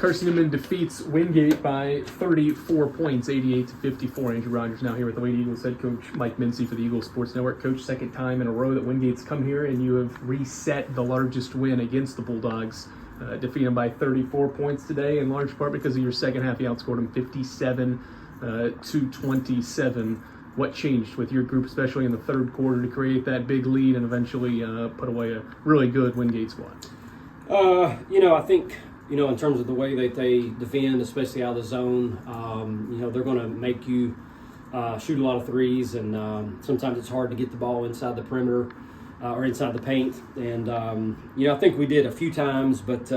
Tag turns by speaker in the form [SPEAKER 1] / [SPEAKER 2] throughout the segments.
[SPEAKER 1] Carson-Newman defeats Wingate by 34 points, 88-54. Andrew Rogers now here with the Wingate Eagles head coach Mike Mincey for the Eagles Sports Network. Coach, second time in a row that Wingate's come here, and you have reset the largest win against the Bulldogs, defeating them by 34 points today, in large part because of your second half. You outscored them 57-27. What changed with your group, especially in the third quarter, to create that big lead and eventually put away a really good Wingate squad?
[SPEAKER 2] I think, in terms of the way that they defend, especially out of the zone, they're going to make you shoot a lot of threes, and sometimes it's hard to get the ball inside the perimeter or inside the paint. And, I think we did a few times, but,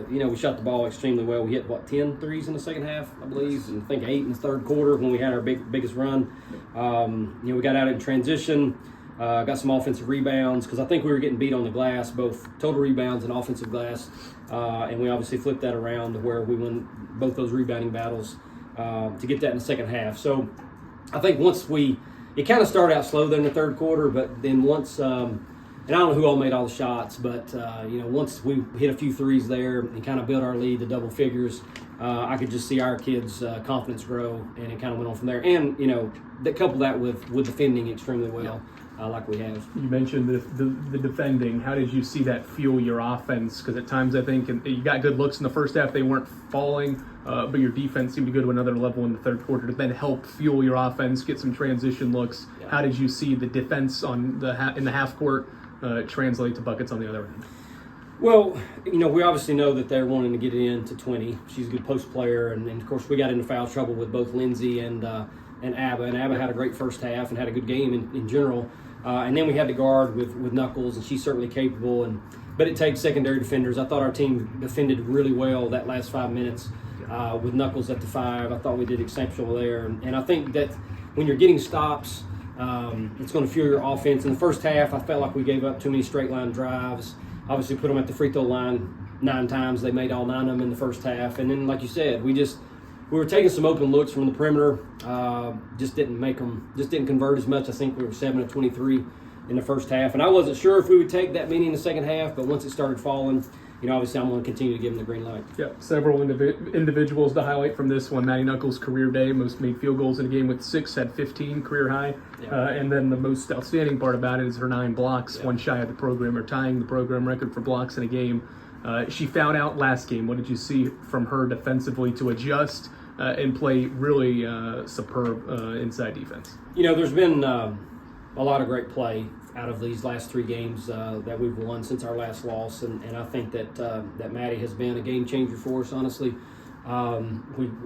[SPEAKER 2] we shot the ball extremely well. We hit, 10 threes in the second half, I believe, and I think 8 in the third quarter when we had our biggest run. We got out in transition. Got some offensive rebounds because I think we were getting beat on the glass, both total rebounds and offensive glass, and we obviously flipped that around to where we won both those rebounding battles to get that in the second half. So I think it kind of started out slow there in the third quarter, but then once, and I don't know who all made all the shots, but once we hit a few threes there and kind of built our lead to double figures, I could just see our kids' confidence grow, and it kind of went on from there. And that couple that with defending extremely well. Yeah. Like we have. You
[SPEAKER 1] mentioned the defending. How did you see that fuel your offense? Because at times I think you got good looks in the first half. They weren't falling, but your defense seemed to go to another level in the third quarter to then help fuel your offense, get some transition looks. Yeah. How did you see the defense in the half court translate to buckets on the other end?
[SPEAKER 2] Well, we obviously know that they're wanting to get it into 20. She's a good post player, and of course we got into foul trouble with both Lindsay and Abba. And Abba had a great first half and had a good game in general. And then we had to guard with Knuckles, and she's certainly capable. But it takes secondary defenders. I thought our team defended really well that last 5 minutes with Knuckles at the 5. I thought we did exceptional there. And I think that when you're getting stops, it's going to fuel your offense. In the first half, I felt like we gave up too many straight line drives. Obviously put them at the free throw line 9 times. They made all 9 of them in the first half. And then, like you said, we were taking some open looks from the perimeter, just didn't make them, just didn't convert as much. I think we were 7 of 23 in the first half, and I wasn't sure if we would take that many in the second half, but once it started falling, obviously I'm going to continue to give them the green light.
[SPEAKER 1] Yeah, several individuals to highlight from this one. Maddie Knuckles' career day, most made field goals in a game with 6, had 15 career high, and then the most outstanding part about it is her 9 blocks, one shy of the program, or tying the program record for blocks in a game. She fouled out last game. What did you see from her defensively to adjust and play really superb inside defense?
[SPEAKER 2] There's been a lot of great play out of these last 3 games that we've won since our last loss, and I think that Maddie has been a game changer for us, honestly.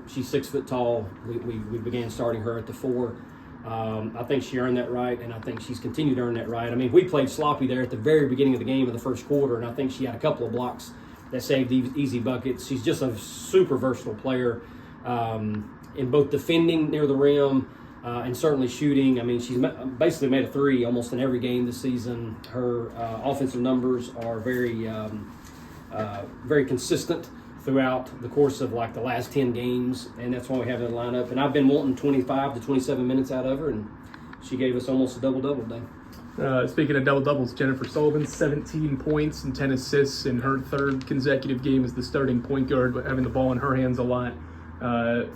[SPEAKER 2] She's 6 foot tall. We began starting her at the 4. I think she earned that right, and I think she's continued to earn that right. I mean, we played sloppy there at the very beginning of the game in the first quarter, and I think she had a couple of blocks that saved easy buckets. She's just a super versatile player. In both defending near the rim and certainly shooting. I mean, she's basically made a 3 almost in every game this season. Her offensive numbers are very consistent throughout the course of the last 10 games, and that's why we have that lineup. And I've been wanting 25 to 27 minutes out of her, and she gave us almost a double-double today.
[SPEAKER 1] Speaking of double-doubles, Jennifer Sullivan, 17 points and 10 assists in her 3rd consecutive game as the starting point guard, having the ball in her hands a lot.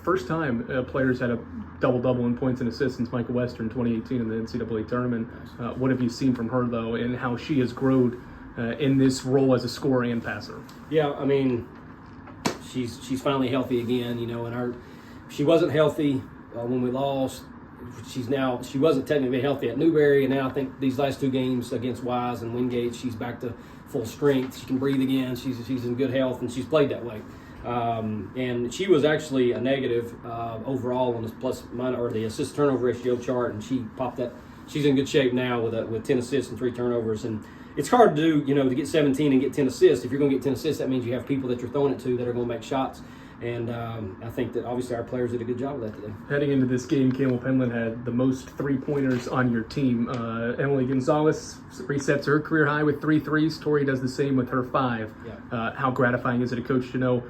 [SPEAKER 1] First time players had a double-double in points and assists since Michael Wester in 2018 in the NCAA tournament. What have you seen from her, though, and how she has grown in this role as a scorer and passer?
[SPEAKER 2] Yeah, I mean, she's finally healthy again, and she wasn't healthy when we lost. She wasn't technically healthy at Newberry, and now I think these last 2 games against Wise and Wingate, she's back to full strength. She can breathe again. She's in good health, and she's played that way. And she was actually a negative overall on the the assist turnover ratio chart, and she popped that. She's in good shape now with 10 assists and 3 turnovers, and it's hard to do, to get 17 and get 10 assists. If you're going to get 10 assists, that means you have people that you're throwing it to that are going to make shots. And I think that obviously our players did a good job of that today.
[SPEAKER 1] Heading into this game, Campbell Penland had the most 3-pointers on your team. Emily Gonzalez resets her career high with 3 threes. Tori does the same with her 5. Yeah. How gratifying is it, a coach, to know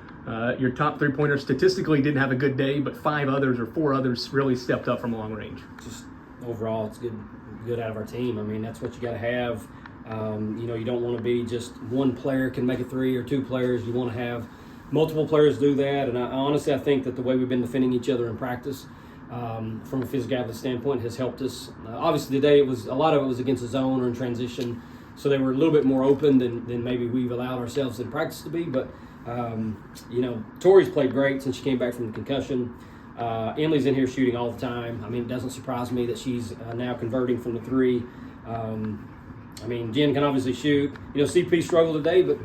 [SPEAKER 1] your top 3-pointer statistically didn't have a good day, but 4 others really stepped up from long range?
[SPEAKER 2] Just overall, it's good out of our team. I mean, that's what you got to have. You don't want to be just one player can make a 3 or 2 players. You want to have multiple players do that, and honestly, I think that the way we've been defending each other in practice, from a physicality standpoint, has helped us. Obviously, today a lot of it was against the zone or in transition, so they were a little bit more open than maybe we've allowed ourselves in practice to be. But Tori's played great since she came back from the concussion. Emily's in here shooting all the time. I mean, it doesn't surprise me that she's now converting from the three. Jen can obviously shoot. CP struggled today, but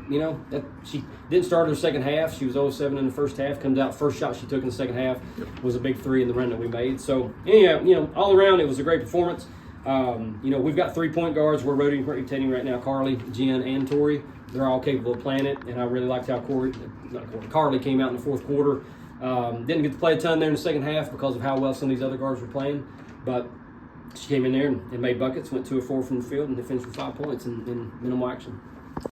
[SPEAKER 2] that she didn't start her second half. She was 0-7 in the first half. Comes out, first shot she took in the second half was a big three in the run that we made. So anyhow, all around it was a great performance. We've got 3 point guards. We're rotating right now. Carly, Jen, and Tori. They're all capable of playing it, and I really liked how Carly came out in the fourth quarter. Didn't get to play a ton there in the second half because of how well some of these other guards were playing, but she came in there and made buckets, went 2 of 4 from the field, and they finished with 5 points in minimal action.